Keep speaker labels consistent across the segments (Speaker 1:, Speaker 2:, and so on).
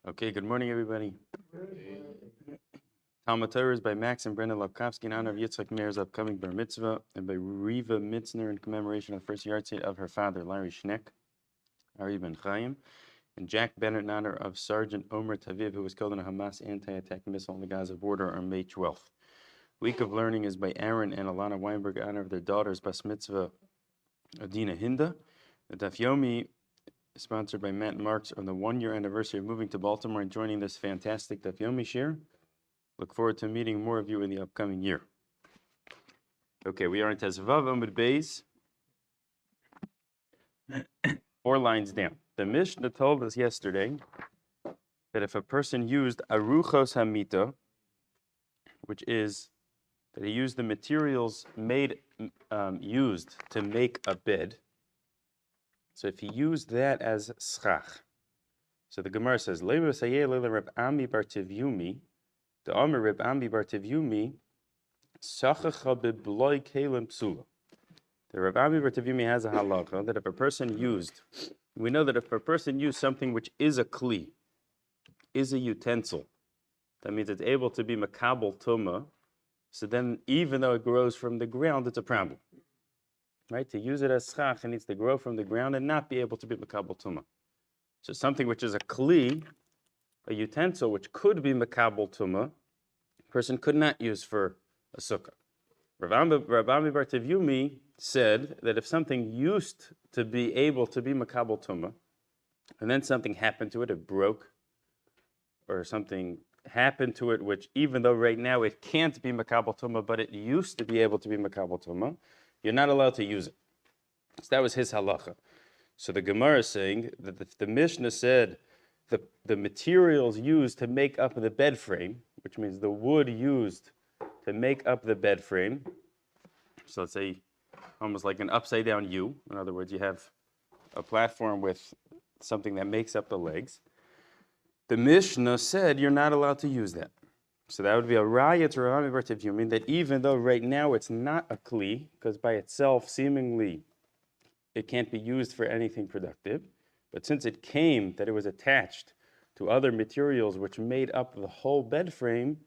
Speaker 1: Okay, good morning, everybody. TALMUD TORAH is by Max and Brenda Lapkovsky in honor of Yitzhak Meir's upcoming Bar Mitzva, and by Riva Mitzner in commemoration of the first yartzheit of her father, Larry Schneck, Aryeh and Chaim, and Jack Bennett in honor of Sergeant עומר TOVIV, who was killed in a Hamas Anti-Tank Missile on the Gaza border on May 12th. Week of Learning is by Aaron and Alana Weinberg in honor of their daughters, Bas Mitzvah, Adina Hinda. The Daf Yomi is sponsored by Matt Marks on the 1-year anniversary of moving to Baltimore and joining this fantastic Daf Yomi shiur. Look forward to meeting more of you in the upcoming year. Okay, we are in Tezvav Amud Beis, 4 lines down. The Mishnah told us yesterday that if a person used aruchos hamita, which is that he used the materials used to make a bed, so if he used that as schach, so the Gemara says, Leila sayeh leila Reb Ami bar Yumi, the Omer Reb Ami bar Yumi, sachacha bebloi kelim psula. The Reb Ami bar Yumi has a halacha that if a person used, we know that if a person used something which is a kli, is a utensil, that means it's able to be makabel tumah, so then even though it grows from the ground, it's a problem. Right? To use it as schach, it needs to grow from the ground and not be able to be makabel tumah. So something which is a kli, a utensil which could be makabel tumah, a person could not use for a sukkah. Rav Ami bar Yumi said that if something used to be able to be makabel tumah, and then something happened to it, it broke, or something happened to it which even though right now it can't be makabel tumah, but it used to be able to be makabel tumah, you're not allowed to use it. So that was his halacha. So the Gemara is saying that the Mishnah said the materials used to make up the bed frame, which means the wood used to make up the bed frame, so let's say almost like an upside down U. In other words, you have a platform with something that makes up the legs. The Mishnah said you're not allowed to use that. So that would be a raya to Riva Mitzner In, that even though right now it's not a kli, because by itself seemingly it can't be used for anything productive, but since it came that it was attached to other materials which made up the whole bed frame,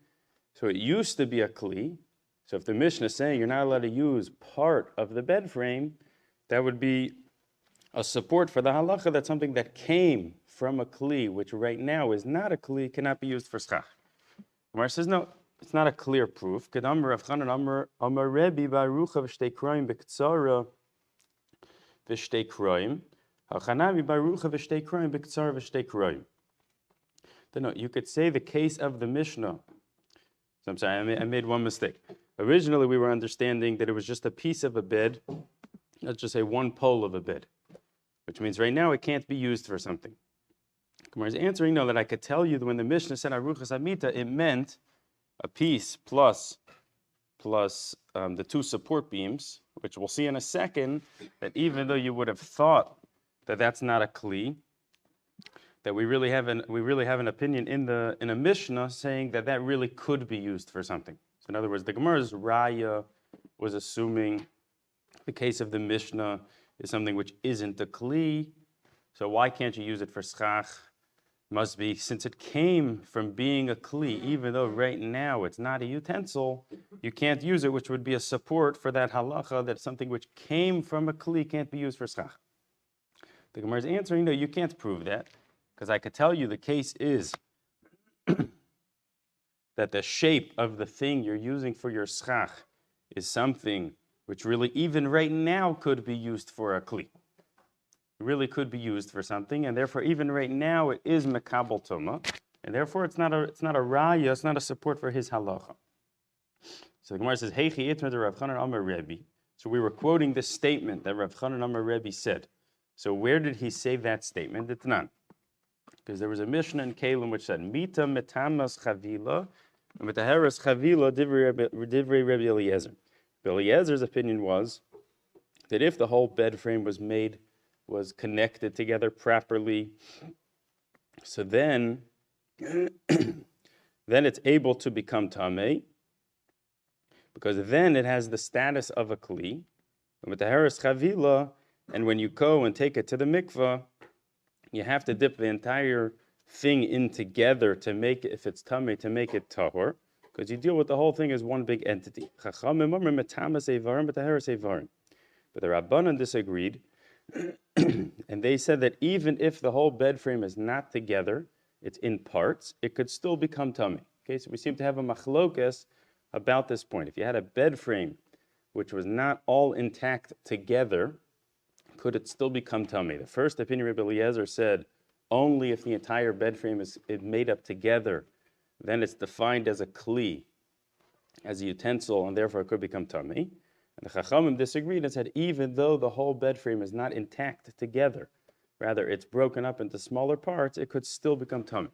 Speaker 1: so it used to be a kli. So if the Mishnah is saying you're not allowed to use part of the bed frame, that would be a support for the halacha that something that came from a kli, which right now is not a kli, cannot be used for schach. Umar says, no, it's not a clear proof. Kedamar Rav Chanan Amar Rebbe Barucha v'shtei kroim b'ktsara v'shtei kroim. Hachanami Barucha v'shtei kroim b'ktsara v'shtei kroim. No, you could say the case of the Mishnah. So I'm sorry, I made one mistake. Originally, we were understanding that it was just a piece of a bed. Let's just say one pole of a bed, which means right now it can't be used for something. Gemara is answering, no, that I could tell you that when the Mishnah said Aruchas Hamita, it meant a piece plus the 2 support beams, which we'll see in a second, that even though you would have thought that that's not a kli, that we really have an opinion in a Mishnah saying that that really could be used for something. So in other words, the Gemara's raya was assuming the case of the Mishnah is something which isn't a kli, so why can't you use it for schach? Must be, since it came from being a kli, even though right now it's not a utensil, you can't use it, which would be a support for that halacha that something which came from a kli can't be used for schach. The Gemara is answering, no, you can't prove that, because I could tell you the case is that the shape of the thing you're using for your schach is something which really even right now could be used for a kli. Really could be used for something, and therefore even right now it is makabel tumah, and therefore it's not a raya, it's not a support for his halacha. So the Gemara says, Heichi itmer de Rav Chanan Amar Rebbe. So we were quoting the statement that Rav Chanan Amar Rebbe said. So where did he say that statement? It's none. Because there was a Mishnah in Kalim which said, Mita metamas chavila, and metaheres chavila divrei Rebbe Eliezer. Eliezer's opinion was that if the whole bed frame was connected together properly, so then it's able to become tamei, because then it has the status of a kli. And with the haris chavila, And when you go and take it to the mikvah, you have to dip the entire thing in together to make it, if it's tamei, to make it tahor, because you deal with the whole thing as one big entity. But the Rabbanan disagreed, and they said that even if the whole bed frame is not together, it's in parts, it could still become tamei. Okay, so we seem to have a machlokas about this point. If you had a bed frame which was not all intact together, could it still become tamei? The first opinion, Rabbi Eliezer said, only if the entire bed frame is made up together, then it's defined as a kli, as a utensil, and therefore it could become tamei. And the Chachamim disagreed and said, even though the whole bed frame is not intact together, rather it's broken up into smaller parts, it could still become tamei.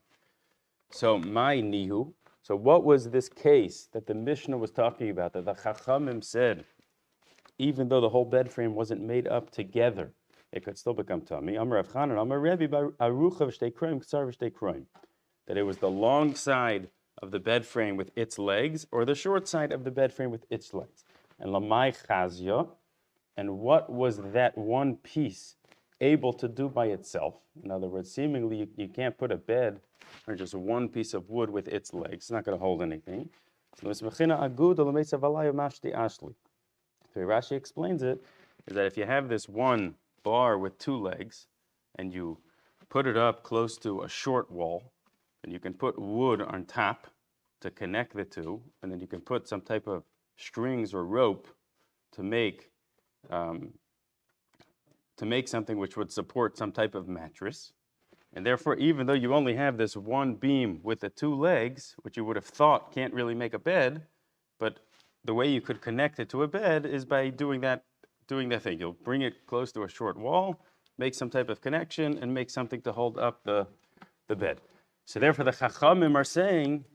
Speaker 1: So my nihu, so what was this case that the Mishnah was talking about, that the Chachamim said, even though the whole bed frame wasn't made up together, it could still become tamei? Amar Rav Chanan, Amar Rebbe, arucha v'shtei kroim, ksar v'shtei kroim. That it was the long side of the bed frame with its legs, or the short side of the bed frame with its legs. And lamai chazya, and what was that one piece able to do by itself? In other words, seemingly you can't put a bed or just one piece of wood with its legs. It's not going to hold anything. So Rashi explains it, is that if you have this one bar with two legs and you put it up close to a short wall, then you can put wood on top to connect the two, and then you can put some type of strings or rope to make something which would support some type of mattress. And therefore, even though you only have this one beam with the two legs, which you would have thought can't really make a bed, but the way you could connect it to a bed is by doing that thing. You'll bring it close to a short wall, make some type of connection, and make something to hold up the bed. So therefore, the Chachamim are saying,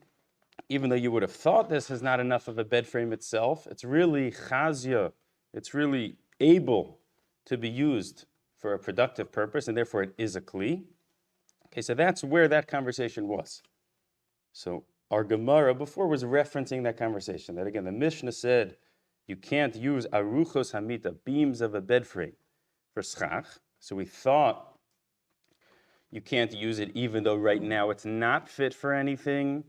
Speaker 1: even though you would have thought this is not enough of a bed frame itself, it's really chazya, it's really able to be used for a productive purpose, and therefore it is a kli. Okay, so that's where that conversation was. So our Gemara before was referencing that conversation, that again, the Mishnah said you can't use aruchos hamita, beams of a bed frame, for schach. So we thought you can't use it even though right now it's not fit for anything,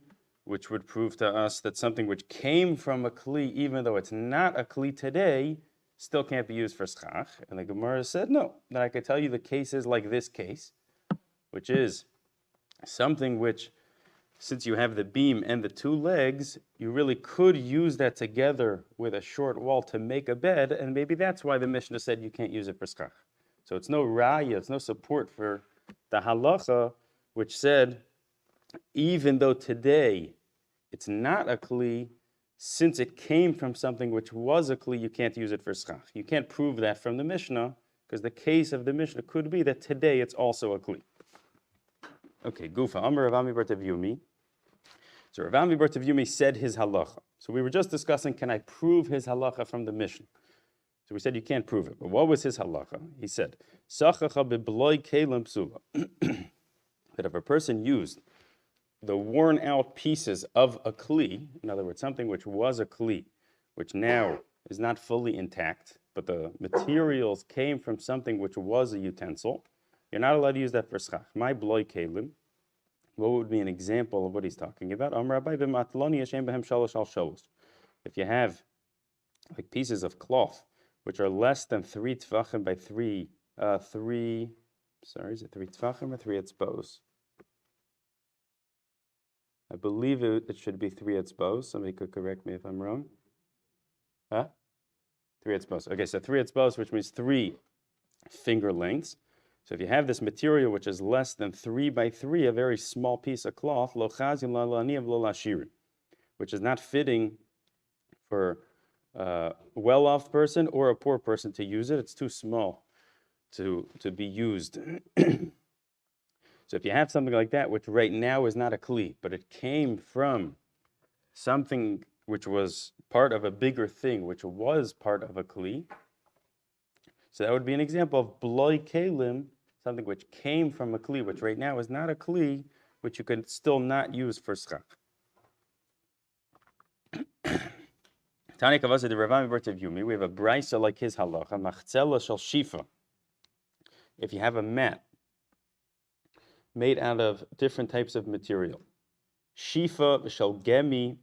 Speaker 1: which would prove to us that something which came from a kli, even though it's not a kli today, still can't be used for schach. And the Gemara said, no, that I could tell you the cases like this case, which is something which, since you have the beam and the two legs, you really could use that together with a short wall to make a bed, and maybe that's why the Mishnah said you can't use it for schach. So it's no raya, it's no support for the halacha, which said, even though today it's not a kli, since it came from something which was a kli, you can't use it for schach. You can't prove that from the Mishnah, because the case of the Mishnah could be that today it's also a kli. Okay, Gufa, Amar Rav Ami bar Yumi. So Rav Ami bar Yumi said his halacha. So we were just discussing, can I prove his halacha from the Mishnah? So we said you can't prove it. But what was his halacha? He said, Succah bebloi kelim psula. That if a person used the worn out pieces of a kli, in other words, something which was a kli, which now is not fully intact, but the materials came from something which was a utensil, you're not allowed to use that for schach. My bloi kelim. What would be an example of what he's talking about? If you have like pieces of cloth which are less than 3 tvachim by 3, is it 3 tvachim or 3 etzbos? I believe it should be 3 etzbos. Somebody could correct me if I'm wrong. 3 etzbos. Okay, so 3 etzbos, which means 3 finger lengths. So if you have this material which is less than 3 by 3, a very small piece of cloth, which is not fitting for a well-off person or a poor person to use it. It's too small to be used. So if you have something like that, which right now is not a kli, but it came from something which was part of a bigger thing, which was part of a kli, so that would be an example of bloi kelim, something which came from a kli, which right now is not a kli, which you can still not use for schach. Tani Kavasa de Riva Mitzner In, we have a brisa like his halacha, machzela shel shifa. if you have a mat made out of different types of material, shifa v'shal gemi.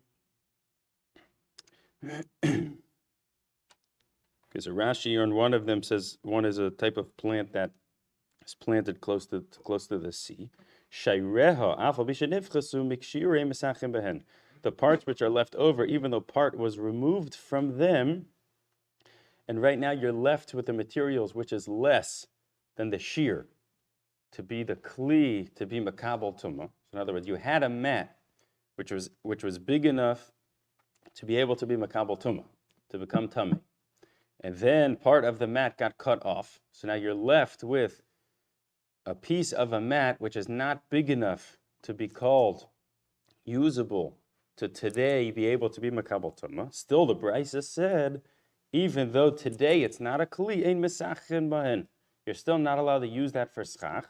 Speaker 1: Because a Rashi on one of them says one is a type of plant that is planted close to the sea. The parts which are left over, even though part was removed from them, and right now you're left with the materials which is less than the shiur, to be the kli, to be makabel tumah. So in other words, you had a mat which was big enough to be able to be makabel tumah, to become tummy. And then part of the mat got cut off. So now you're left with a piece of a mat which is not big enough to be called usable to today be able to be makabel tumah. Still, the Brisa said, even though today it's not a kli, ein mesachin bahen, you're still not allowed to use that for schach.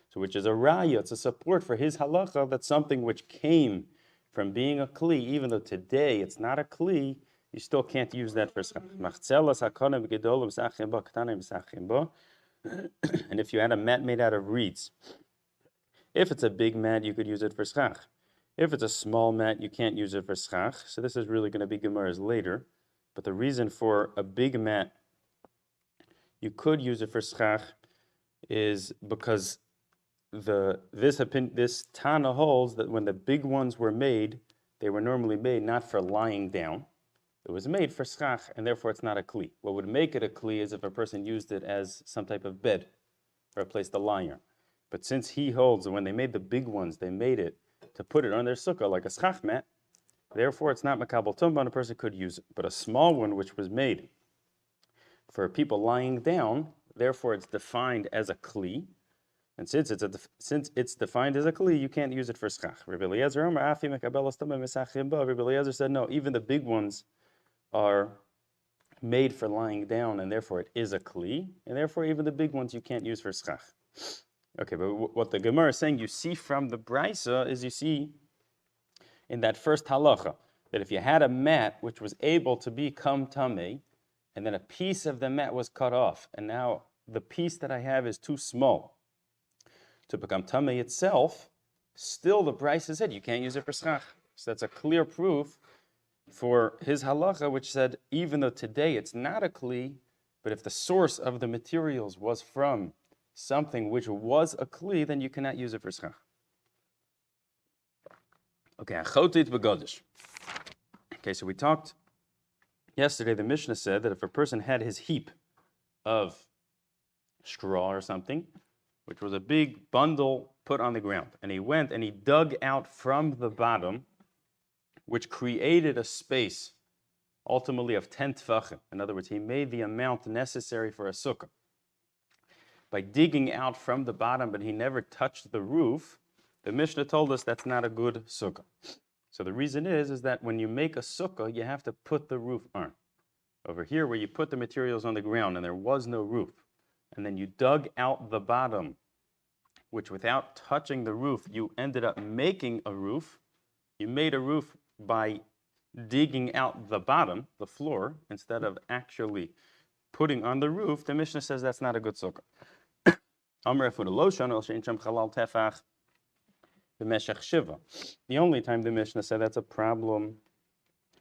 Speaker 1: So which is a raya, it's a support for his halacha that something which came from being a kli, even though today it's not a kli, you still can't use that for schach. And if you had a mat made out of reeds, if it's a big mat, you could use it for schach. If it's a small mat, you can't use it for schach. So this is really going to be Gemara's later. But the reason for a big mat, you could use it for schach, is because this Tana holds that when the big ones were made, they were normally made not for lying down. It was made for schach, and therefore it's not a kli. What would make it a kli is if a person used it as some type of bed, or a place to lie on. But since he holds that when they made the big ones, they made it to put it on their sukkah like a schach mat, therefore it's not makabel tumah, and a person could use it. But a small one which was made for people lying down, therefore it's defined as a kli. And since it's defined as a kli, you can't use it for schach. Riva Mitzner said no, even the big ones are made for lying down, and therefore it is a kli, and therefore even the big ones you can't use for schach. Okay, but what the Gemara is saying, you see from the Brisa, is you see in that first halacha, that if you had a mat which was able to become tamei, and then a piece of the mat was cut off, and now the piece that I have is too small to become tamei itself, still the Brisa said you can't use it for schach. So that's a clear proof for his halacha, which said, even though today it's not a kli, but if the source of the materials was from something which was a kli, then you cannot use it for schach. Okay, achotit begodish. Okay, so we talked yesterday, the Mishnah said that if a person had his heap of straw or something, which was a big bundle put on the ground, and he went and he dug out from the bottom, which created a space, ultimately of 10 tefachim. In other words, he made the amount necessary for a sukkah. By digging out from the bottom, but he never touched the roof, the Mishnah told us that's not a good sukkah. So the reason is that when you make a sukkah, you have to put the roof on. Over here, where you put the materials on the ground and there was no roof, and then you dug out the bottom, which without touching the roof, you ended up making a roof. You made a roof by digging out the bottom, the floor, instead of actually putting on the roof. The Mishnah says that's not a good sukkah. Chalal tefach b'meshech shiva. The only time the Mishnah said that's a problem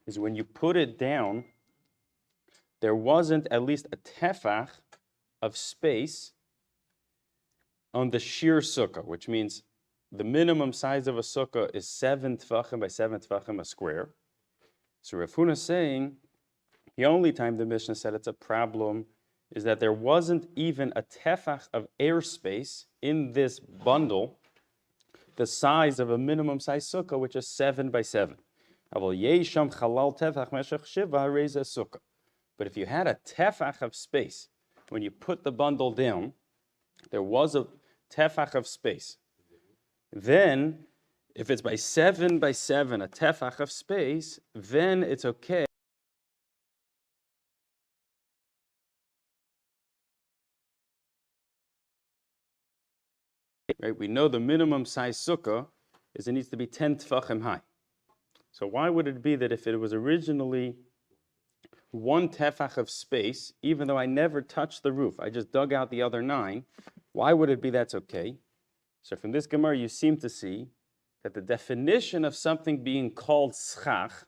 Speaker 1: is when you put it down, there wasn't at least a tefach of space on the shiur sukkah, which means the minimum size of a sukkah is 7 tefachim by 7 tefachim a square. So Rav Huna is saying the only time the Mishnah said it's a problem is that there wasn't even a tefach of airspace in this bundle, the size of a minimum size sukkah, which is 7 by 7. But if you had a tefach of space, when you put the bundle down, there was a tefach of space. Then, if it's by 7 by 7, a tefach of space, then it's okay. Right? We know the minimum size sukkah is it needs to be 10 tefachim high. So why would it be that if it was originally one tefach of space, even though I never touched the roof. I just dug out the other 9. Why would it be that's okay? So from this Gemara, you seem to see that the definition of something being called schach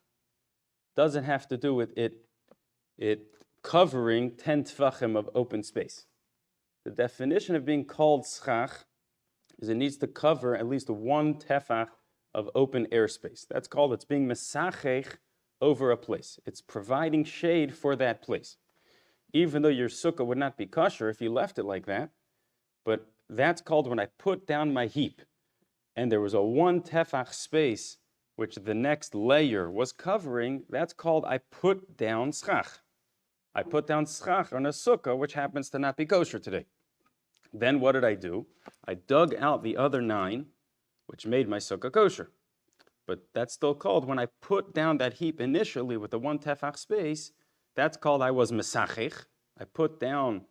Speaker 1: doesn't have to do with it covering 10 tefachim of open space. The definition of being called schach is it needs to cover at least 1 tefach of open airspace. That's called, it's being mesachech over a place. It's providing shade for that place. Even though your sukkah would not be kosher if you left it like that, but that's called when I put down my heap and there was a 1 tefach space which the next layer was covering, that's called I put down schach. I put down schach on a sukkah which happens to not be kosher today. Then what did I do? I dug out the other 9, which made my sukkah kosher. But that's still called, when I put down that heap initially with the 1 tefach space, that's called I was mesachech. I put down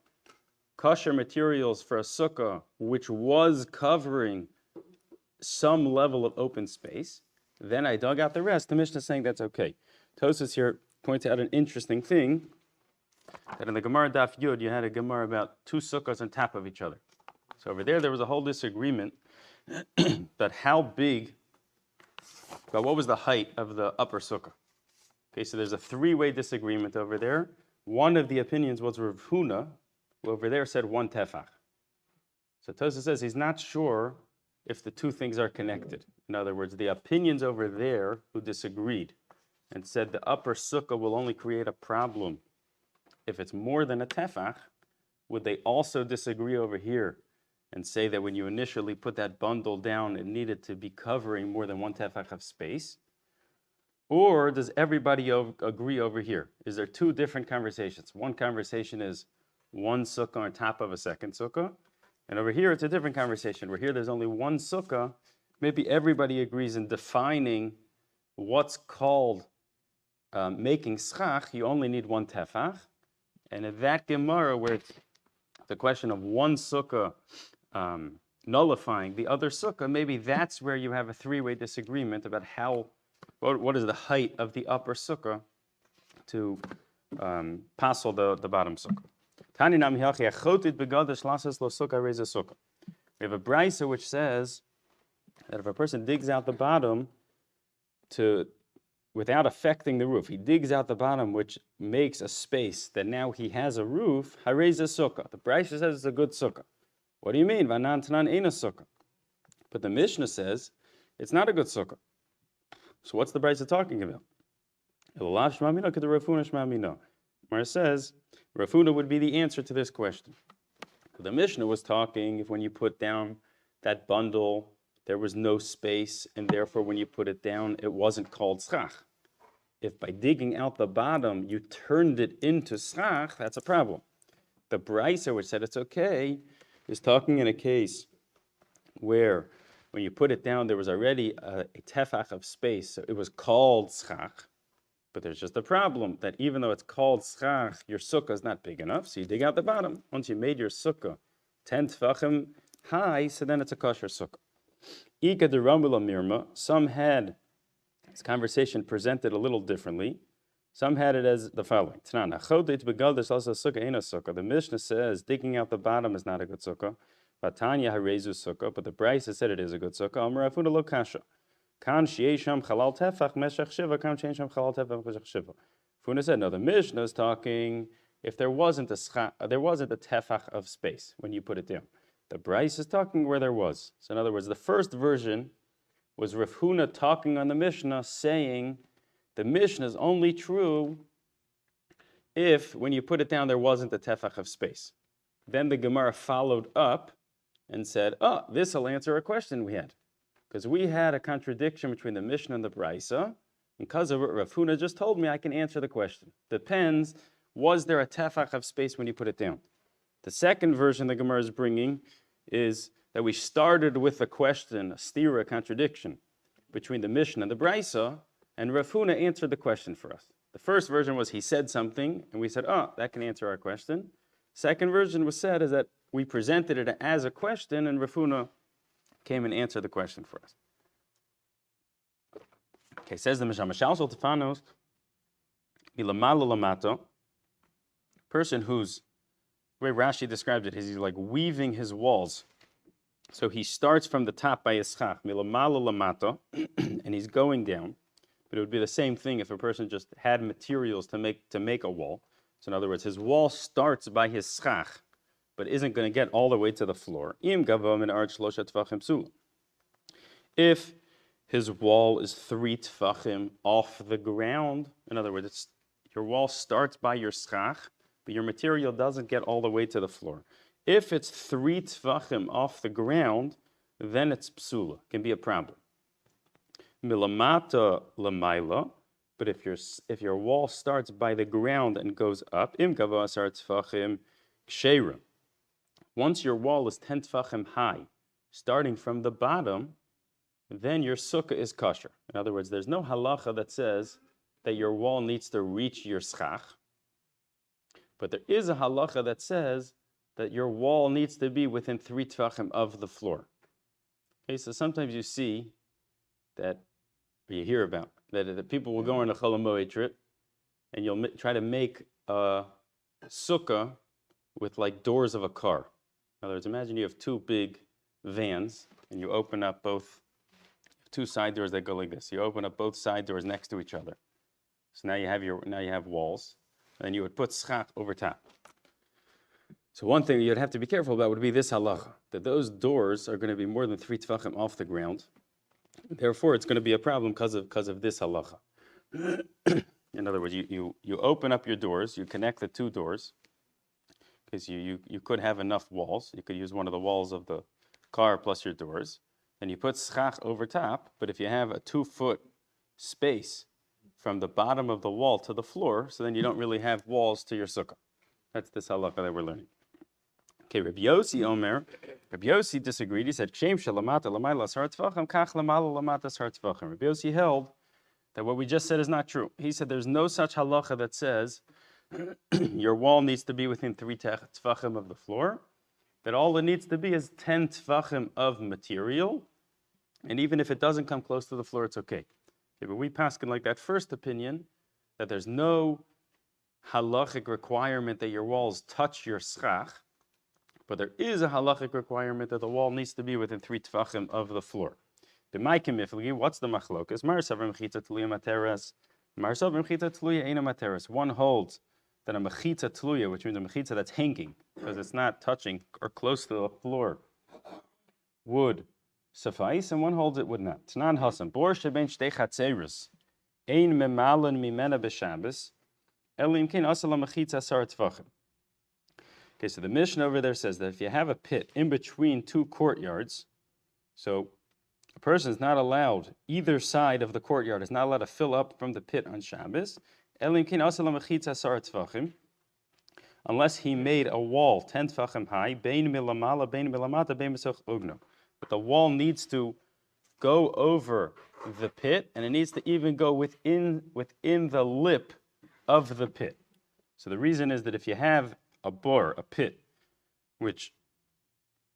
Speaker 1: kosher materials for a sukkah, which was covering some level of open space. Then I dug out the rest. The Mishnah is saying that's okay. Tosfos here points out an interesting thing, that in the Gemara Daf Yud, you had a Gemara about 2 sukkahs on top of each other. So over there was a whole disagreement about how big, about what was the height of the upper sukkah. Okay, so there's a 3-way disagreement over there. One of the opinions was Rav Huna, who over there said 1 tefach. So Tosfos says he's not sure if the 2 things are connected. In other words, the opinions over there who disagreed and said the upper sukkah will only create a problem if it's more than a tefach, would they also disagree over here and say that when you initially put that bundle down, it needed to be covering more than 1 tefach of space? Or does everybody agree over here? Is there 2 different conversations? One conversation is 1 sukkah on top of a second sukkah, and over here it's a different conversation, where here there's only 1 sukkah. Maybe everybody agrees in defining what's called making schach, you only need 1 tefach. And in that Gemara, where it's the question of 1 sukkah nullifying the other sukkah, maybe that's where you have a 3-way disagreement about what is the height of the upper sukkah to passel the bottom sukkah. We have a brisa which says that if a person digs out the bottom without affecting the roof, he digs out the bottom, which makes a space that now he has a roof, harei ze sukkah. The brisa says it's a good sukkah. What do you mean? V'anan tanan ein a sukkah. But the Mishnah says it's not a good sukkah. So what's the brisa talking about? Elav shma mino k'de Rav Huna shma mino. Where it says Rav Huna would be the answer to this question. The Mishnah was talking if when you put down that bundle, there was no space, and therefore when you put it down, it wasn't called schach. If by digging out the bottom, you turned it into schach, that's a problem. The brisa, which said it's okay, is talking in a case where when you put it down, there was already a tefach of space, so it was called schach. But there's just a problem that even though it's called schach, your sukkah is not big enough, so you dig out the bottom. Once you made your sukkah 10 tefachim high, so then it's a kosher sukkah. Ika de Ramula Mirma, some had this conversation presented a little differently. Some had it as the following. The Mishnah says digging out the bottom is not a good sukkah. Vatanya harezu sukkah, but the brisa said it is a good sukkah. Omer afuna lo kasha. Kan sheisham chalal tefach meshach shiva, kan sheisham chalal tefach meshach shiva. Funa said, no, the Mishnah is talking if there wasn't a tefach of space when you put it down. The brisa is talking where there was. So in other words, the first version was Rav Huna talking on the Mishnah, saying the Mishnah is only true if when you put it down there wasn't a tefach of space. Then the Gemara followed up and said, this will answer a question we had. Because we had a contradiction between the Mishnah and the brisa. Because of it, Rav Huna just told me I can answer the question. Depends, was there a tefach of space when you put it down? The second version the Gemara is bringing is that we started with a question, a stira, contradiction between the Mishnah and the brisa, and Rav Huna answered the question for us. The first version was he said something, and we said, that can answer our question. Second version was said is that we presented it as a question, and Rav Huna came and answered the question for us. Okay, says the Mishnah, Mashal Shel Tefanos, Milamalo Lamato, person who's, the way Rashi described it is he's like weaving his walls. So he starts from the top by his schach, milamala lamata, and he's going down. But it would be the same thing if a person just had materials to make a wall. So in other words, his wall starts by his schach, but isn't going to get all the way to the floor. If his wall is 3 tefachim off the ground, in other words, your wall starts by your schach, but your material doesn't get all the way to the floor. If it's 3 tefachim off the ground, then it's psula, can be a problem. Milamata lamaila, but if your wall starts by the ground and goes up, im gava asar tefachim ksheira. Once your wall is 10 tefachim high, starting from the bottom, then your sukkah is kosher. In other words, there's no halacha that says that your wall needs to reach your schach, but there is a halacha that says that your wall needs to be within 3 tefachim of the floor. Okay, so sometimes you see that, or you hear about, that people will go on a Chol HaMoed trip, and you'll try to make a sukkah with like doors of a car. In other words, imagine you have 2 big vans, and you open up both 2 side doors that go like this. You open up both side doors next to each other. So now you have walls, and then you would put schach over top. So one thing you'd have to be careful about would be this halacha, that those doors are going to be more than 3 tefachim off the ground. Therefore, it's going to be a problem because of this halacha. In other words, you open up your doors, you connect the 2 doors, because you could have enough walls. You could use one of the walls of the car plus your doors. And you put schach over top, but if you have a 2-foot space from the bottom of the wall to the floor, so then you don't really have walls to your sukkah. That's this halacha that we're learning. Okay, Rabbi Yossi Omer. Rabbi Yossi disagreed. He said, "Kshem shalamata lamayla asar tefachim, kach lamala lamata asar tefachim." Rabbi Yossi held that what we just said is not true. He said there's no such halacha that says your wall needs to be within 3 tefachim of the floor. That all it needs to be is 10 tefachim of material, and even if it doesn't come close to the floor, it's okay. Okay, but we paskin like that first opinion, that there's no halachic requirement that your walls touch your schach, but there is a halachic requirement that the wall needs to be within 3 tefachim of the floor. What's the machlokas? One holds that a mechitza tluya, which means a mechitza that's hanging, because it's not touching or close to the floor, would suffice, and one holds it would not. Tanan Hasan, bor sheben shtei chatzeros, ein memalan mimena b'Shabbos, elim kein asala mechitza asar tefachim. Okay, so the Mishnah over there says that if you have a pit in between 2 courtyards, so a person is not allowed, either side of the courtyard is not allowed to fill up from the pit on Shabbos, elim kein asala mechitza asar tefachim, unless he made a wall 10 tefachim high, bein milamala, bein milamata, bein misoch ugno. But the wall needs to go over the pit, and it needs to even go within the lip of the pit. So the reason is that if you have a pit, which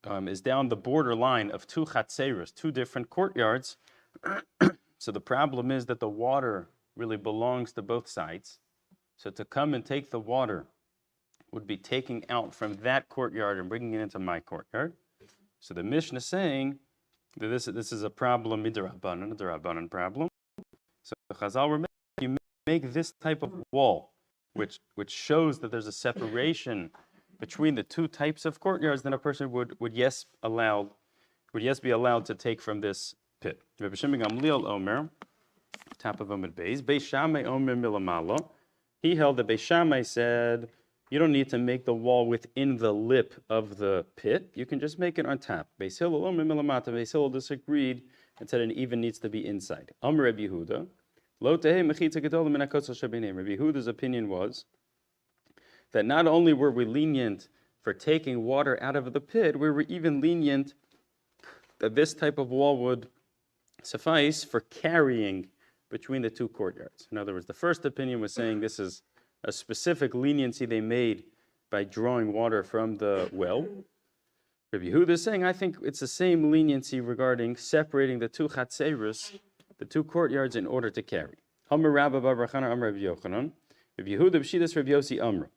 Speaker 1: is down the border line of 2 chatzeros, 2 different courtyards, so the problem is that the water really belongs to both sides. So to come and take the water would be taking out from that courtyard and bringing it into my courtyard. So the Mishnah is saying that this is a problem, a derabanan problem. So Chazal were making, you make this type of wall, which shows that there's a separation between the 2 types of courtyards, then a person would yes be allowed to take from this pit. Rabbi Shimon Gamliel Omer, top of Amud Beis, Beis Shammai Omer milamala. He held that Beis Shammai said, you don't need to make the wall within the lip of the pit. You can just make it on top. Beis Hillel Omer milamata. Beis Hillel disagreed and said it even needs to be inside. Amr Rabbi Yehuda, lo tehei mechitza gedola min hakotzel shebeneim. Rabbi Yehuda's opinion was that not only were we lenient for taking water out of the pit, we were even lenient that this type of wall would suffice for carrying between the 2 courtyards. In other words, the first opinion was saying this is a specific leniency they made by drawing water from the well. Rabbi Yehuda is saying, I think it's the same leniency regarding separating the 2 chatzeros, the 2 courtyards, in order to carry. Amar Rabba bar Bar Chana, Amar Rabbi Yochanan, Rabbi Yehuda b'shidas Rabbi Yossi Amra.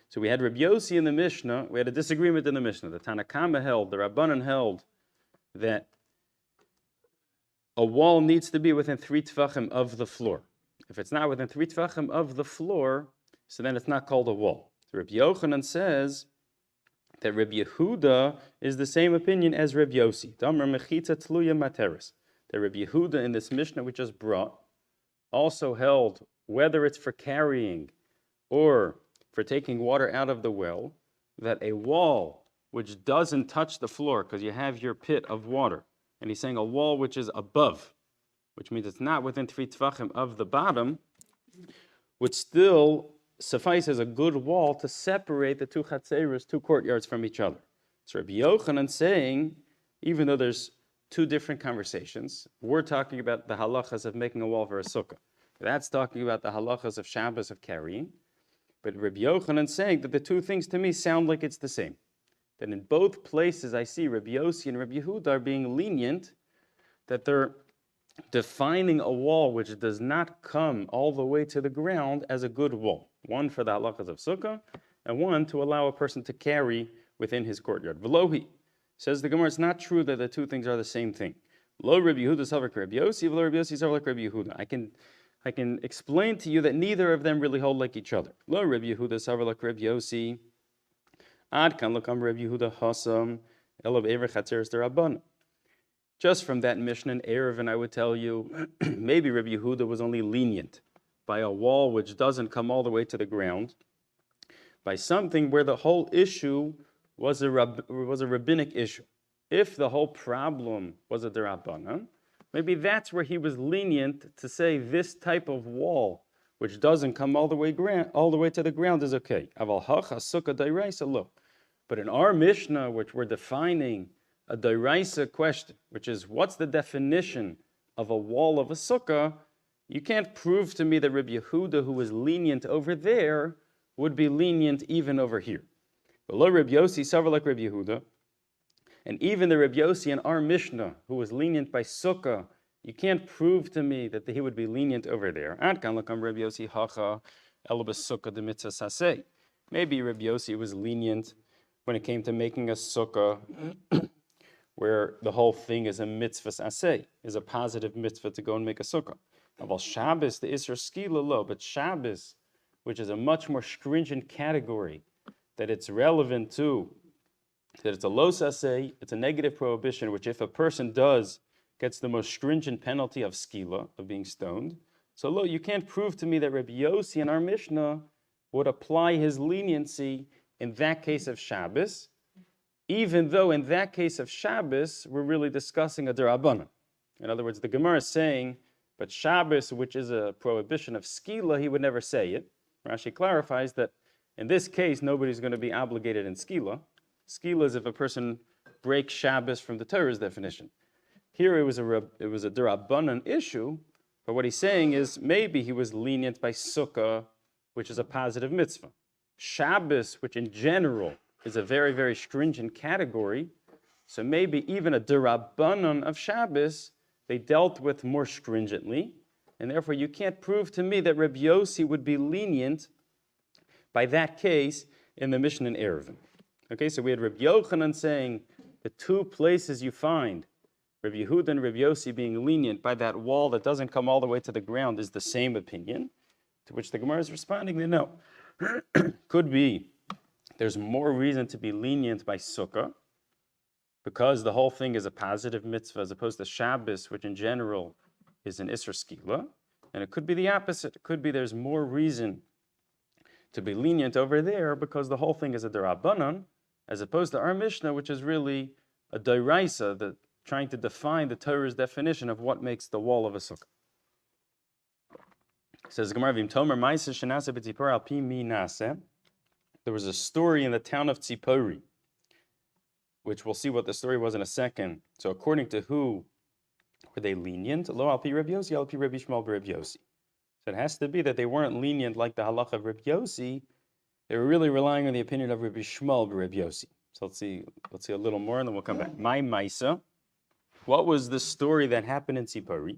Speaker 1: So we had Rabbi Yossi in the Mishnah. We had a disagreement in the Mishnah. The Tanakama held, the Rabbanan held, that a wall needs to be within 3 tefachim of the floor. If it's not within 3 tefachim of the floor, so then it's not called a wall. So Rabbi Yochanan says that Rabbi Yehuda is the same opinion as Rabbi Yossi. Damar mechitza tluya materis. That Rabbi Yehuda in this Mishnah we just brought also held, whether it's for carrying or for taking water out of the well, that a wall which doesn't touch the floor, because you have your pit of water, and he's saying a wall which is above, which means it's not within 3 tefachim of the bottom, would still suffice as a good wall to separate the 2 chatzeros, 2 courtyards from each other. So Rabbi Yochanan saying, even though there's 2 different conversations, we're talking about the halachas of making a wall for a sukkah. That's talking about the halachas of Shabbos of carrying. But Rabbi Yochanan saying that the 2 things to me sound like it's the same. That in both places I see Rabbi Yossi and Rabbi Yehuda are being lenient, that they're defining a wall which does not come all the way to the ground as a good wall. One for the halachas of Sukkah, and one to allow a person to carry within his courtyard. Velohi, says the Gemara, it's not true that the 2 things are the same thing. Lo Rabbi Yehuda savak Rabbi Yossi, v'lo Rabbi Yossi savak Rabbi Yehuda. I can explain to you that neither of them really hold like each other. Lo Rabbi Yehuda savak Rabbi Yossi. Ad kan lokam Rabbi Yehuda hasam elav ever chatzeres derabbanan. Just from that Mishnah in Erevin, I would tell you, maybe Rabbi Yehuda was only lenient by a wall which doesn't come all the way to the ground, by something where the whole issue was a rabbinic issue. If the whole problem was a derabbanan, maybe that's where he was lenient to say this type of wall, which doesn't come all the way to the ground, is okay. Aval hacha sukkah dairaisa lo. But in our Mishnah, which we're defining a dairaisa question, which is what's the definition of a wall of a sukkah, you can't prove to me that Rabbi Yehuda, who was lenient over there, would be lenient even over here. Below Rabbi Yossi, several like Rabbi Yehuda, and even the Rabbi Yossi in our Mishnah, who was lenient by sukkah, you can't prove to me that he would be lenient over there. Ad kan lakam Rabbi Yossi hacha elabas sukkah de mitzvah saseh. Maybe Rabbi Yossi was lenient when it came to making a sukkah where the whole thing is a mitzvah saseh, is a positive mitzvah to go and make a sukkah. About Shabbos, the Isra skila lo, but Shabbos, which is a much more stringent category, that it's relevant to, that it's a lo saseh, it's a negative prohibition, which if a person does, gets the most stringent penalty of skila, of being stoned. So lo, you can't prove to me that Rabbi Yossi in our Mishnah would apply his leniency in that case of Shabbos, even though in that case of Shabbos, we're really discussing a derabbanan. In other words, the Gemara is saying, but Shabbos, which is a prohibition of skila, he would never say it. Rashi clarifies that in this case, nobody's going to be obligated in skila. Skila is if a person breaks Shabbos from the Torah's definition. Here it was a derabbanan issue, but what he's saying is maybe he was lenient by sukkah, which is a positive mitzvah. Shabbos, which in general is a very, very stringent category, so maybe even a derabbanan of Shabbos, they dealt with more stringently, and therefore you can't prove to me that Rabbi Yossi would be lenient by that case in the Mishnah in Erevin. Okay, so we had Rabbi Yochanan saying the 2 places you find Rabbi Yehuda and Rabbi Yossi being lenient by that wall that doesn't come all the way to the ground is the same opinion, to which the Gemara is responding that no. Could be there's more reason to be lenient by sukkah, because the whole thing is a positive mitzvah as opposed to Shabbos, which in general is an Isra skila. And it could be the opposite. It could be there's more reason to be lenient over there because the whole thing is a derabbanan, as opposed to our Mishnah, which is really a dairaisa, trying to define the Torah's definition of what makes the wall of a sukkah. It says, there was a story in the town of Tzipori, which we'll see what the story was in a second. So according to who were they lenient? Lo al pi Rabbi Yossi, al pi Rabbi Shmuel b'Rabbi Yossi. So it has to be that they weren't lenient like the halacha of Rabbi Yossi. They were really relying on the opinion of Rabbi Shmuel b'Rabbi Yossi. So let's see a little more and then we'll come back. My Maisa. What was the story that happened in Tzipori?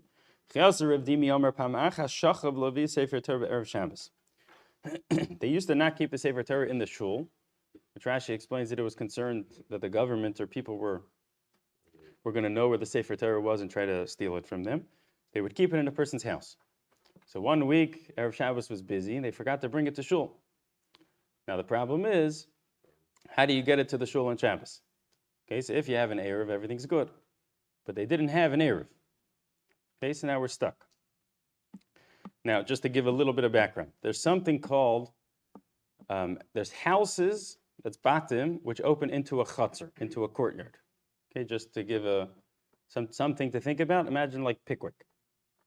Speaker 1: They used to not keep the Sefer Torah in the shul, which Rashi explains that it was concerned that the government or people were going to know where the Sefer Torah was and try to steal it from them. They would keep it in a person's house. So one week, Erev Shabbos was busy, and they forgot to bring it to shul. Now the problem is, how do you get it to the shul on Shabbos? Okay, so if you have an Erev, everything's good. But they didn't have an Erev. Okay, so now we're stuck. Now, just to give a little bit of background, there's something called, there's houses, that's batim, which open into a chutzner, into a courtyard. Okay, just to give something to think about, imagine like Pickwick.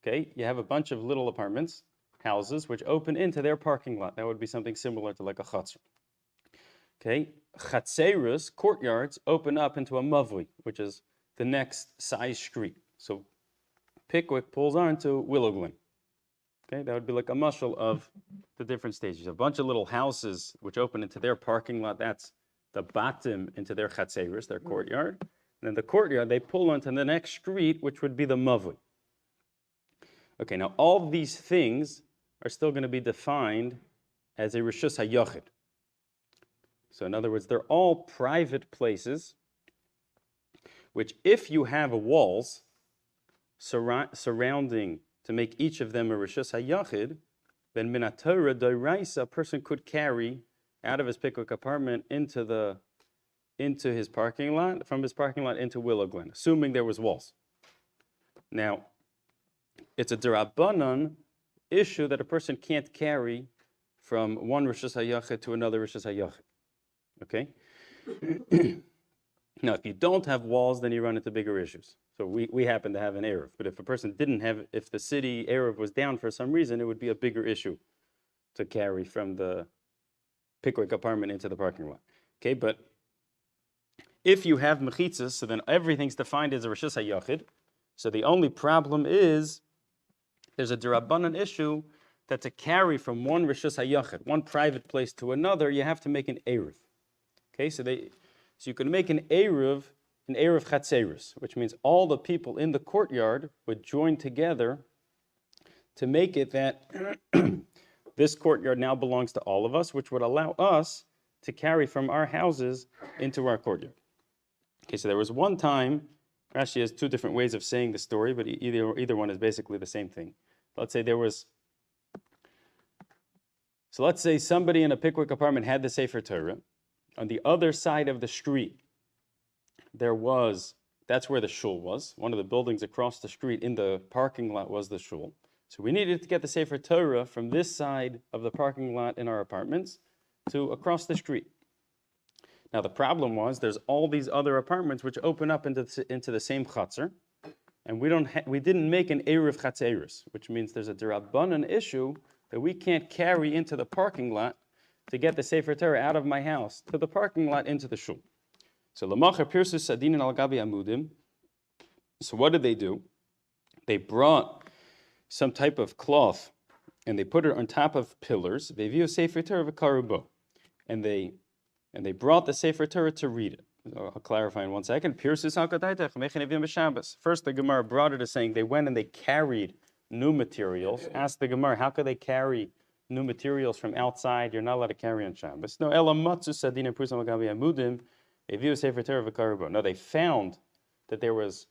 Speaker 1: Okay, you have a bunch of little apartments, houses, which open into their parking lot. That would be something similar to like a chutzner. Okay, chatzerus, courtyards, open up into a mavui, which is the next size street. So Pickwick pulls on to Willow Glen. Okay, that would be like a mashal of the different stages. A bunch of little houses which open into their parking lot, that's the batim into their chatzerus, their courtyard. And then the courtyard, they pull onto the next street, which would be the mavui. Okay, now all these things are still going to be defined as a rishus hayachid. So in other words, they're all private places, which if you have walls surrounding to make each of them a rishus hayachid, then min haTorah d'oraisa, a person could carry out of his Pickwick apartment into his parking lot, from his parking lot into Willow Glen, assuming there was walls. Now, it's a d'Rabbanan issue that a person can't carry from one rishus hayachid to another rishus hayachid. Okay? Now, if you don't have walls, then you run into bigger issues. So we happen to have an Erev. But if a person didn't have, if the city Erev was down for some reason, it would be a bigger issue to carry from the Pickwick apartment into the parking lot. Okay, but if you have mechitzas, so then everything's defined as a rishus hayachid. So the only problem is there's a d'Rabbanan issue that to carry from one rishus hayachid, one private place to another, you have to make an Erev. Okay, so you can make an Erev chatzerus, which means all the people in the courtyard would join together to make it that this courtyard now belongs to all of us, which would allow us to carry from our houses into our courtyard. Okay, so there was one time, Rashi has two different ways of saying the story, but either one is basically the same thing. Let's say somebody in a Pickwick apartment had the Sefer Torah. On the other side of the street, that's where the shul was. One of the buildings across the street in the parking lot was the shul. So we needed to get the Sefer Torah from this side of the parking lot in our apartments to across the street. Now the problem was there's all these other apartments which open up into the same chutzner, and we didn't make an Erev chatzerus, which means there's a d'Rabbanan issue that we can't carry into the parking lot to get the Sefer Torah out of my house to the parking lot into the shul. So Lamacher Pirsus Adina al Gabi Amudim. So what did they do? They brought some type of cloth and they put it on top of pillars. Ve'viu Sefer Torah v'karubo, and they brought the Sefer Torah to read it. I'll clarify in 1 second. Pirsus al Kadaitach Mechanevim b'Shabbos. First, the Gemara brought it as saying they went and they carried new materials. Asked the Gemara, how could they carry new materials from outside? You're not allowed to carry on Shabbos. No, Elamatzus Adina Pirsus al Gabi Amudim. No, they found that there was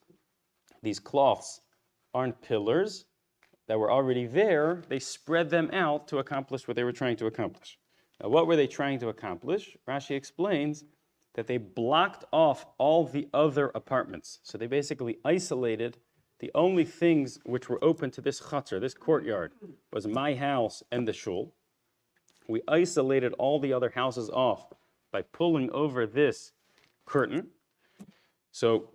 Speaker 1: these cloths on pillars that were already there. They spread them out to accomplish what they were trying to accomplish. Now, what were they trying to accomplish? Rashi explains that they blocked off all the other apartments. So they basically isolated the only things which were open to this chutzner, this courtyard, was my house and the shul. We isolated all the other houses off by pulling over this curtain. So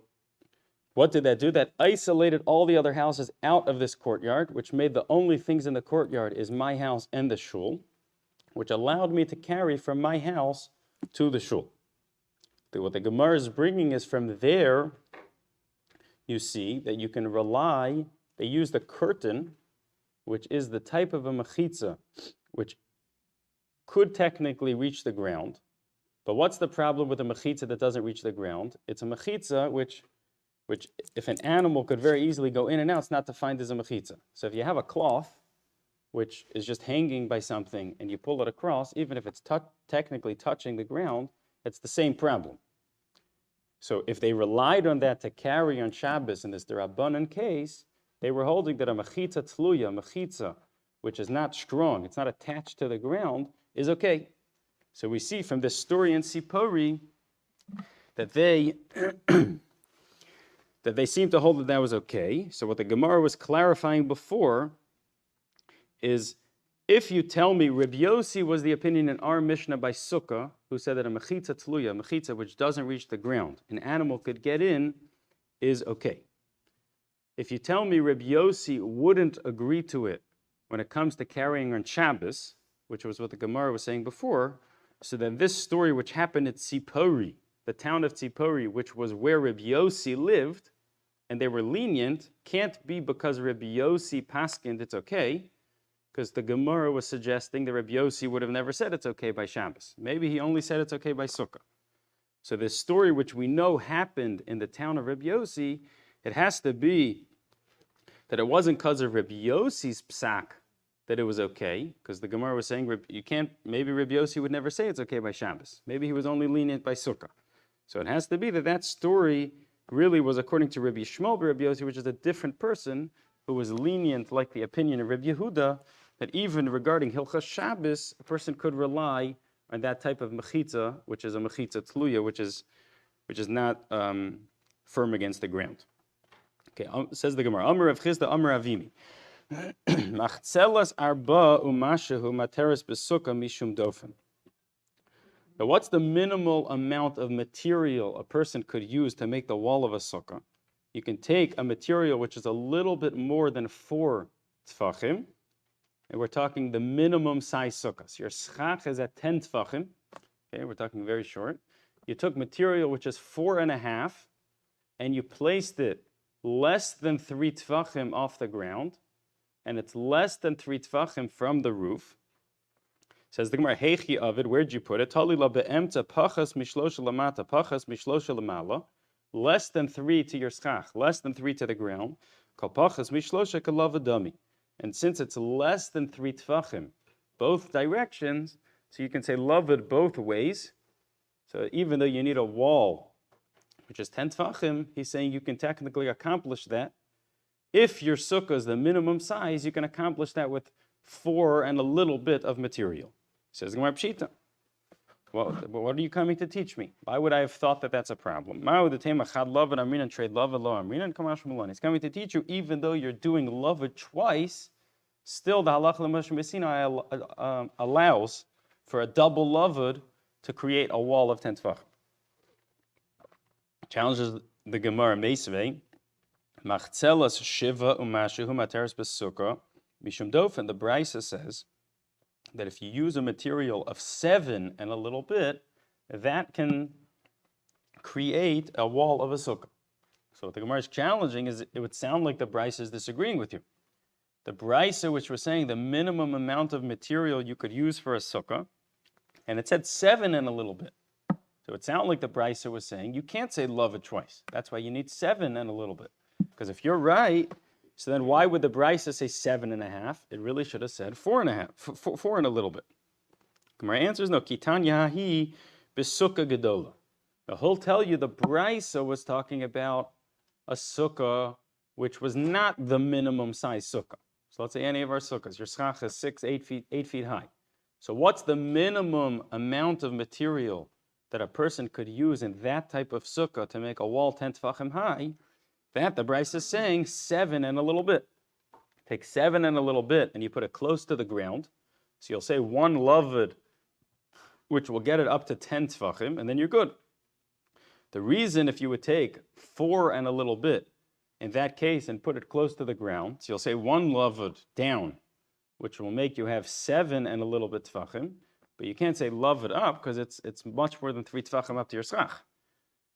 Speaker 1: what did that do? That isolated all the other houses out of this courtyard, which made the only things in the courtyard is my house and the shul, which allowed me to carry from my house to the shul. What the Gemara is bringing is from there, you see that you can rely, they use the curtain, which is the type of a mechitza, which could technically reach the ground. But what's the problem with a mechitza that doesn't reach the ground? It's a mechitza which if an animal could very easily go in and out, it's not defined as a mechitza. So if you have a cloth which is just hanging by something, and you pull it across, even if it's technically touching the ground, it's the same problem. So if they relied on that to carry on Shabbos in this D'Rabbanan case, they were holding that a mechitza tluya, mechitza, which is not strong, it's not attached to the ground, is okay. So we see from this story in Sipori that they that they seem to hold that was okay. So what the Gemara was clarifying before is, if you tell me Reb Yossi was the opinion in our Mishnah by Succah, who said that a mechitza tluya, mechitza which doesn't reach the ground, an animal could get in, is okay. If you tell me Reb Yossi wouldn't agree to it when it comes to carrying on Shabbos, which was what the Gemara was saying before, so then this story which happened at Tzipori, the town of Tzipori, which was where Reb Yossi lived, and they were lenient, can't be because Reb Yossi paskined it's okay, because the Gemara was suggesting that Reb Yossi would have never said it's okay by Shabbos. Maybe he only said it's okay by Sukkah. So this story which we know happened in the town of Reb Yossi, it has to be that it wasn't because of Reb Yossi's psak that it was okay, because the Gemara was saying maybe Reb Yossi would never say it's okay by Shabbos. Maybe he was only lenient by Sukkah. So it has to be that story really was according to Rabbi Shmuel Rabbi Yossi, which is a different person who was lenient, like the opinion of Rabbi Yehuda, that even regarding Hilchas Shabbos, a person could rely on that type of mechitza, which is a mechitza tluya, which is not firm against the ground. Okay, says the Gemara, Amar Rav Chisda, Amar Avimi. Machzelas arba umashehu materes besukkah mishum dofen. Now, what's the minimal amount of material a person could use to make the wall of a sukkah? You can take a material which is a little bit more than 4 tfachim, and we're talking the minimum size sukkah. So your schach is at 10 tfachim. Okay, we're talking very short. You took material which is 4.5, and you placed it less than 3 tfachim off the ground, and it's less than 3 tfachim from the roof. Says the Gemara, Heichi Avid, where'd you put it? Talila be'emtza pachas mishlosha lamata, pachas mishlosha lamala, less than 3 to your schach, less than 3 to the ground. Kol pachas mishlosha kalava dami. And since it's less than 3 tfachim, both directions, so you can say lavud both ways. So even though you need a wall, which is 10 tfachim, he's saying you can technically accomplish that. If your sukkah is the minimum size, you can accomplish that with 4 and a little bit of material. Says Gemara Pshita. Well, what are you coming to teach me? Why would I have thought that that's a problem? He's coming to teach you, even though you're doing lavud twice, still the halacha l'Moshe Messina allows for a double lavud to create a wall of 10 tefachim. Challenges the Gemara Meisvei. Machzelas shiva umashihu materes besukkah mishum dofen. The Brisa says that if you use a material of 7 and a little bit, that can create a wall of a sukkah. So what the Gemara is challenging is it would sound like the Brisa is disagreeing with you. The Brisa, which was saying the minimum amount of material you could use for a sukkah, and it said 7 and a little bit. So it sounded like the Brisa was saying you can't say love it twice. That's why you need 7 and a little bit. Because if you're right, so then why would the Brisa say 7.5? It really should have said 4.5, 4 and a little bit. Gemara answers no. Kitan yahi besukkah gedola. Now he'll tell you the Brisa was talking about a sukkah which was not the minimum size sukkah. So let's say any of our sukkahs, your schach is 8 feet high. So what's the minimum amount of material that a person could use in that type of sukkah to make a wall 10 tefachim high? That the Brisa is saying 7 and a little bit. Take 7 and a little bit and you put it close to the ground. So you'll say 1 lavud, which will get it up to 10 tefachim, and then you're good. The reason if you would take 4 and a little bit in that case and put it close to the ground, so you'll say 1 lavud down, which will make you have 7 and a little bit tefachim, but you can't say lavud up because it's much more than 3 tefachim up to your schach.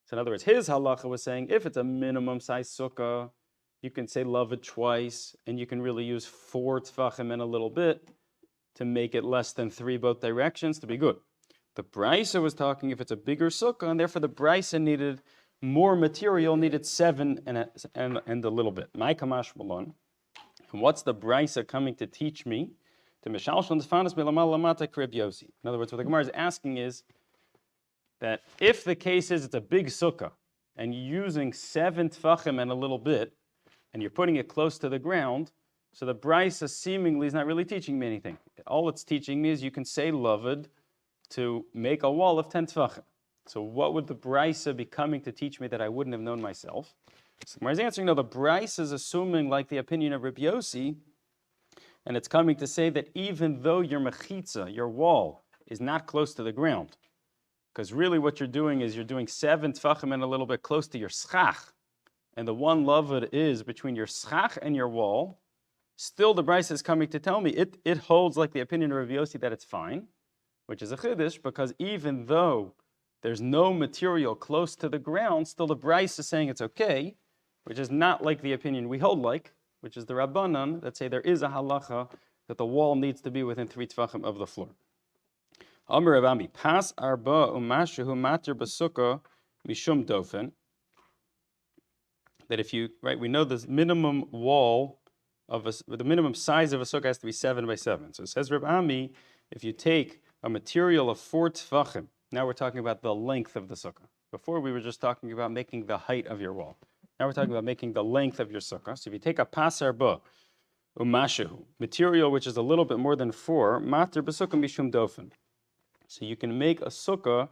Speaker 1: So in other words, his halacha was saying if it's a minimum size sukkah, you can say lavud twice, and you can really use 4 tefachim and a little bit to make it less than 3 both directions to be good. The Brisa was talking if it's a bigger sukkah, and therefore the Brisa needed more material, needed 7 and a little bit. My kamash malon. And what's the Brisa coming to teach me? To Mishal Shon Tfanas Belamal Lamata Krib Yosi. In other words, what the Gemara is asking is that if the case is it's a big sukkah and you're using 7 tfachim and a little bit, and you're putting it close to the ground, so the brisa seemingly is not really teaching me anything. All it's teaching me is you can say lavud to make a wall of 10 tfachim. So what would the brisa be coming to teach me that I wouldn't have known myself? So Gemara is answering, no, the brisa is assuming like the opinion of Reb Yossi, and it's coming to say that even though your mechitza, your wall, is not close to the ground, because really what you're doing is you're doing 7 tfachim and a little bit close to your schach, and the one lavud is between your schach and your wall, still the brisa is coming to tell me it holds like the opinion of Rav Yossi that it's fine, which is a chiddush, because even though there's no material close to the ground, still the brisa is saying it's okay, which is not like the opinion we hold like, which is the Rabbanan that say there is a halacha that the wall needs to be within 3 tefachim of the floor. Amar Rav Ami, pas arba umashehu matir b'sukkah mishum dofen. That if you, right, we know the minimum wall of the minimum size of a sukkah has to be 7 by 7. So it says Rav Ami, if you take a material of 4 tefachim, now we're talking about the length of the sukkah. Before we were just talking about making the height of your wall. Now we're talking about making the length of your sukkah. So if you take a pasar ba, umashehu, material which is a little bit more than 4, matir b'sukkah mishum dofen. So you can make a sukkah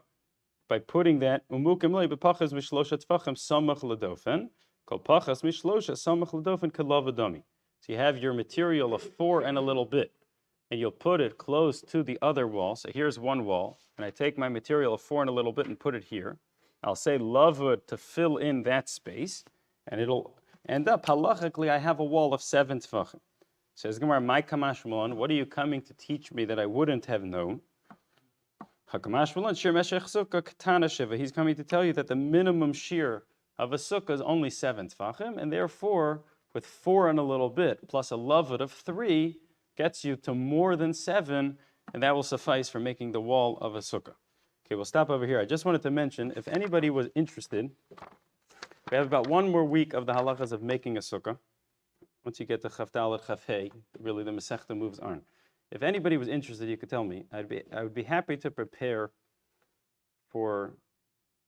Speaker 1: by putting that umukim lei b'pachas mishlosha tefachim samach l'dofen, kol pachas mishlosha samach l'dofen kalavadami. So you have your material of 4 and a little bit, and you'll put it close to the other wall. So here's one wall, and I take my material of 4 and a little bit and put it here. I'll say lavud to fill in that space, and it'll end up, halachically, I have a wall of 7 tefachim. Says Gemara, my kamash malon, what are you coming to teach me that I wouldn't have known? Hakamash malon, shir meshech sukkah katana shiva. He's coming to tell you that the minimum shear of a sukkah is only 7 tefachim, and therefore, with 4 and a little bit, plus a lavud of 3, gets you to more than 7, and that will suffice for making the wall of a sukkah. Okay, we'll stop over here. I just wanted to mention, if anybody was interested, we have about 1 more week of the halachas of making a sukkah. Once you get to Chaf Dalet, Chaf Hey, really the Masechta moves on. If anybody was interested, you could tell me. I would be happy to prepare for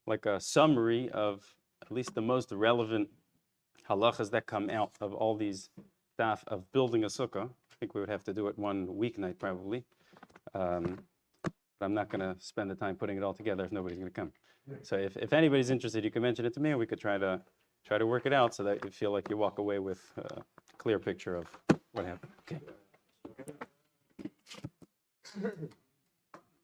Speaker 1: like a summary of at least the most relevant halachas that come out of all these daf of building a sukkah. I think we would have to do it 1 weeknight probably. But I'm not going to spend the time putting it all together if nobody's going to come. So if anybody's interested, you can mention it to me, and we could try to work it out so that you feel like you walk away with a clear picture of what happened. Okay.